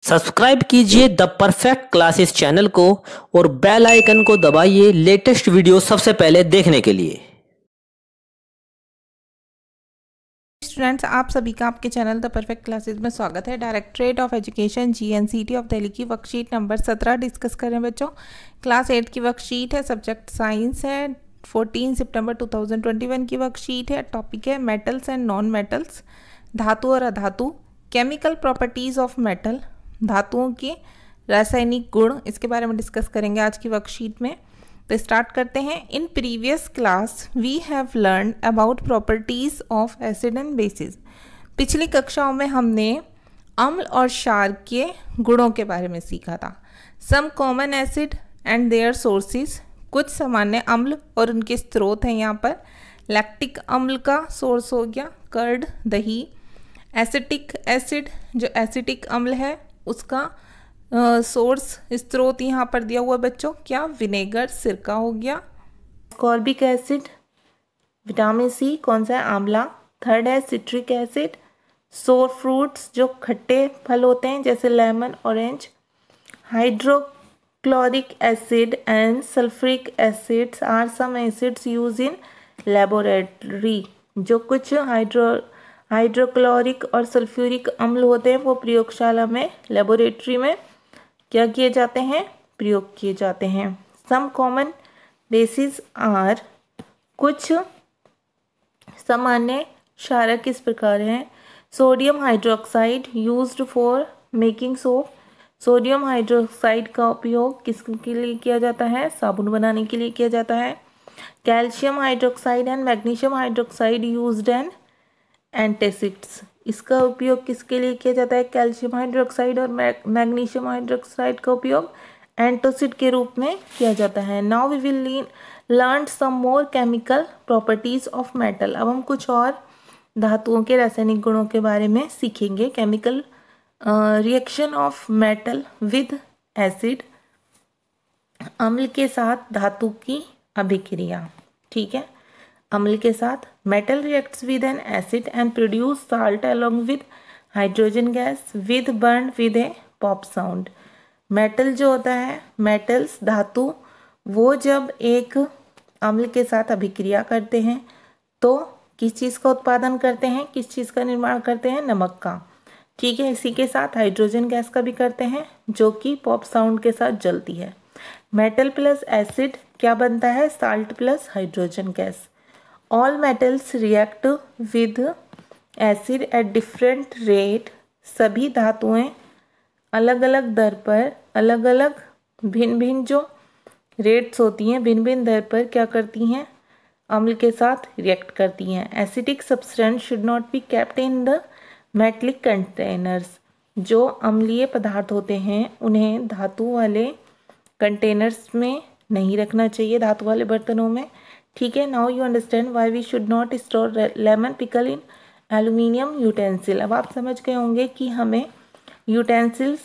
Subscribe कीजिए the perfect classes channel को और बेल आइकन को दबाइए लेटेस्ट वीडियो सबसे पहले देखने के लिए। स्टूडेंट्स, आप सभी का आपके चैनल द परफेक्ट क्लासेस में स्वागत है। Directorate of education GNCT of Delhi की वर्कशीट नंबर 17 डिस्कस कर रहे हैं बच्चों। क्लास 8 की वर्कशीट है, सब्जेक्ट साइंस है, 14 सितंबर 2021 की वर्कशीट है। टॉपिक है मेटल्स एंड नॉन मेटल्स, धातु और अधातु, केमिकल प्रॉपर्टीज़ ऑफ मेटल, धातुओं के रासायनिक गुण, इसके बारे में डिस्कस करेंगे आज की वर्कशीट में। तो स्टार्ट करते हैं। In previous class we have learn about properties of acid and basis. पिछली कक्षाओं में हमने अम्ल और क्षार के गुणों के बारे में सीखा था। Some common acid and their sources, कुछ सामान्य अम्ल और उनके स्रोत हैं यहाँ पर। लैक्टिक अम्ल का सोर्स हो गया कर्ड, दही। एसिटिक एसिड, जो एसिटिक अम्ल है उसका सोर्स स्रोत यहाँ पर दिया हुआ बच्चों, क्या? विनेगर, सिरका हो गया। स्कॉर्बिक एसिड, विटामिन सी, कौन सा है? आंवला। थर्ड है सिट्रिक एसिड, सोर फ्रूट्स, जो खट्टे फल होते हैं जैसे lemon, orange. Hydrochloric acid and sulphuric acids are some acids use in laboratory. जो कुछ हाइड्रोक्लोरिक और सल्फ्यूरिक अम्ल होते हैं वो प्रयोगशाला में, लेबोरेटरी में क्या किए जाते हैं? प्रयोग किए जाते हैं। सम कॉमन बेसिस आर, कुछ सामान्य क्षारक किस प्रकार हैं? Sodium hydroxide used for making soap. Sodium hydroxide का उपयोग किसके लिए किया जाता है? साबुन बनाने के लिए किया जाता है। Calcium hydroxide and magnesium hydroxide used an antacids, इसका उपयोग किसके लिए किया जाता है? कैल्शियम हाइड्रोक्साइड और मैग्नीशियम हाइड्रोक्साइड का उपयोग एंटासिड के रूप में किया जाता है। Now we will learn some more chemical properties of metal. अब हम कुछ और धातुओं के रासायनिक गुणों के बारे में सीखेंगे। Chemical reaction of metal with acid, अम्ल के साथ धातु की अभिक्रिया। ठीक है, अम्ल के साथ metal reacts with N acid and produce salt along with hydrogen gas with burn with A pop sound. Metal जो होता है, मेटल्स धातु, वो जब एक अम्ल के साथ अभिक्रिया करते हैं तो किस चीज़ का उत्पादन करते हैं, किस चीज़ का निर्माण करते हैं? नमक का। ठीक है, इसी के साथ हाइड्रोजन गैस का भी करते हैं जो कि पॉप साउंड के साथ जलती है। मेटल प्लस एसिड क्या बनता है? Salt plus hydrogen gas. All metals react with acid at different rate, सभी धातुएं अलग अलग दर पर, अलग अलग भिन्न भिन्न जो रेट्स होती हैं, भिन्न भिन्न दर पर क्या करती हैं? अम्ल के साथ रिएक्ट करती हैं। Acidic substance should not be kept in the metallic containers, जो अम्लीय पदार्थ होते हैं उन्हें धातु वाले कंटेनर्स में नहीं रखना चाहिए, धातु वाले बर्तनों में। ठीक है, now you understand why we should not store lemon pickle in aluminium utensil. अब आप समझ गए होंगे कि हमें यूटेंसिल्स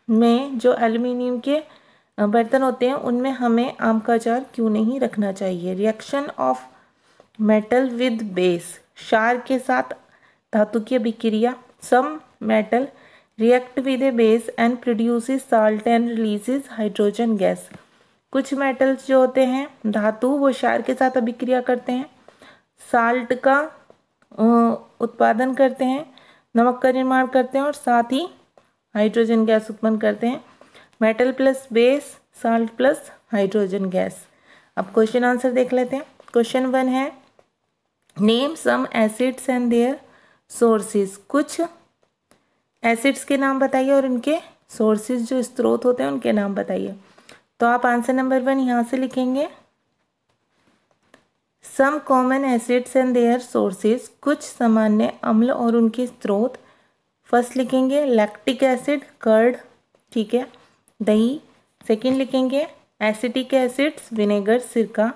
में, जो एल्यूमिनियम के बर्तन होते हैं, उनमें हमें आम का अचार क्यों नहीं रखना चाहिए। Reaction of metal with base, क्षार के साथ धातु की अभिक्रिया। Some metal react with a base and produces salt and releases hydrogen gas. कुछ मेटल्स जो होते हैं धातु, वो क्षार के साथ अभिक्रिया करते हैं, साल्ट का उत्पादन करते हैं, नमक का निर्माण करते हैं और साथ ही हाइड्रोजन गैस उत्पन्न करते हैं। Metal plus base, salt plus hydrogen gas. अब क्वेश्चन आंसर देख लेते हैं। क्वेश्चन 1 है, name some acids and their sources. कुछ एसिड्स के नाम बताइए और उनके सोर्सेज, जो स्रोत होते हैं, उनके नाम बताइए। तो आप आंसर नंबर 1 यहाँ से लिखेंगे, some common acids and their sources, कुछ सामान्य अम्ल और उनके स्रोत। फर्स्ट लिखेंगे लैक्टिक एसिड, कर्ड। ठीक है, दही। सेकंड लिखेंगे एसिटिक एसिड्स, विनेगर, सिरका।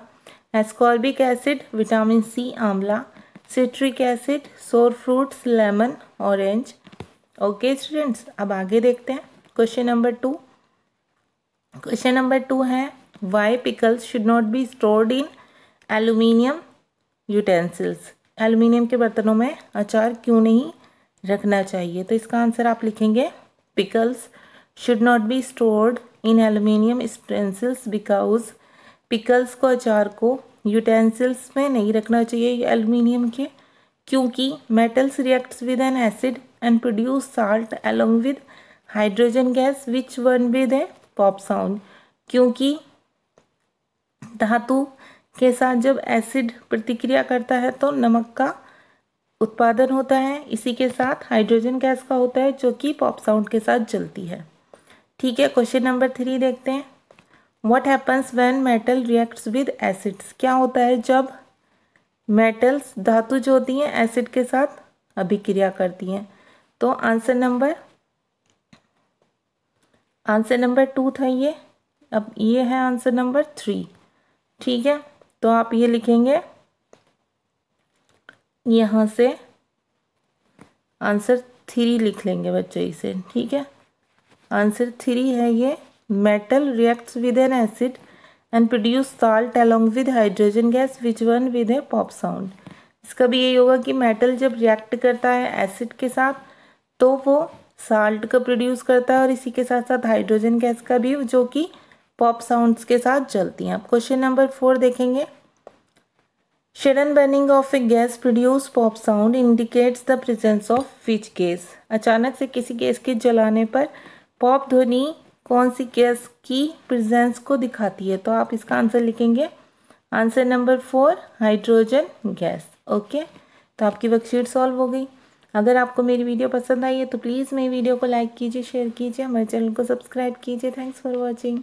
एस्कॉर्बिक एसिड, विटामिन सी, आंवला। सिट्रिक एसिड, सोर fruits, lemon, orange. Okay students, अब आगे देखते हैं क्वेश्चन नंबर 2। क्वेश्चन नंबर 2 है, why pickles should not be stored in aluminium utensils. Aluminium के बर्तनों में अचार क्यों नहीं रखना चाहिए? तो इसका आंसर आप लिखेंगे, pickles should not be stored in aluminium utensils because pickles को, अचार को यूटेंसिल्स में नहीं रखना चाहिए एल्यूमिनियम के, क्योंकि metals reacts with N acid and produce salt along with hydrogen gas which one with A pop sound. क्योंकि धातु के साथ जब एसिड प्रतिक्रिया करता है तो नमक का उत्पादन होता है, इसी के साथ हाइड्रोजन गैस का होता है जो कि पॉप साउंड के साथ जलती है। ठीक है, क्वेश्चन नंबर 3 देखते हैं। What happens when metal reacts with acids. क्या होता है जब मेटल्स, धातु जो होती हैं, एसिड के साथ अभिक्रिया करती हैं। तो आंसर नंबर 2 था ये। अब ये है आंसर नंबर 3। ठीक है, तो आप ये लिखेंगे यहाँ से आंसर 3 लिख लेंगे बच्चों इसे। ठीक है, आंसर 3 है ये। Metal reacts with N acid and produce salt along with hydrogen gas which one with A pop sound. इसका भी यही होगा कि मेटल जब रिएक्ट करता है एसिड के साथ तो वो साल्ट का प्रोड्यूस करता है और इसी के साथ साथ हाइड्रोजन गैस का भी, जो कि पॉप साउंड्स के साथ जलती हैं। अब क्वेश्चन नंबर 4 देखेंगे। Sudden burning of A gas produce pop sound indicates the presence of which gas. अचानक से किसी गैस के जलाने पर पॉप ध्वनि कौन सी गैस की प्रेजेंस को दिखाती है। तो आप इसका आंसर लिखेंगे answer number 4 hydrogen gas. Okay, तो आपकी वर्कशीट सॉल्व हो गई। अगर आपको मेरी वीडियो पसंद आई है तो प्लीज़ मेरी वीडियो को लाइक कीजिए, शेयर कीजिए, हमारे चैनल को सब्सक्राइब कीजिए। Thanks for watching.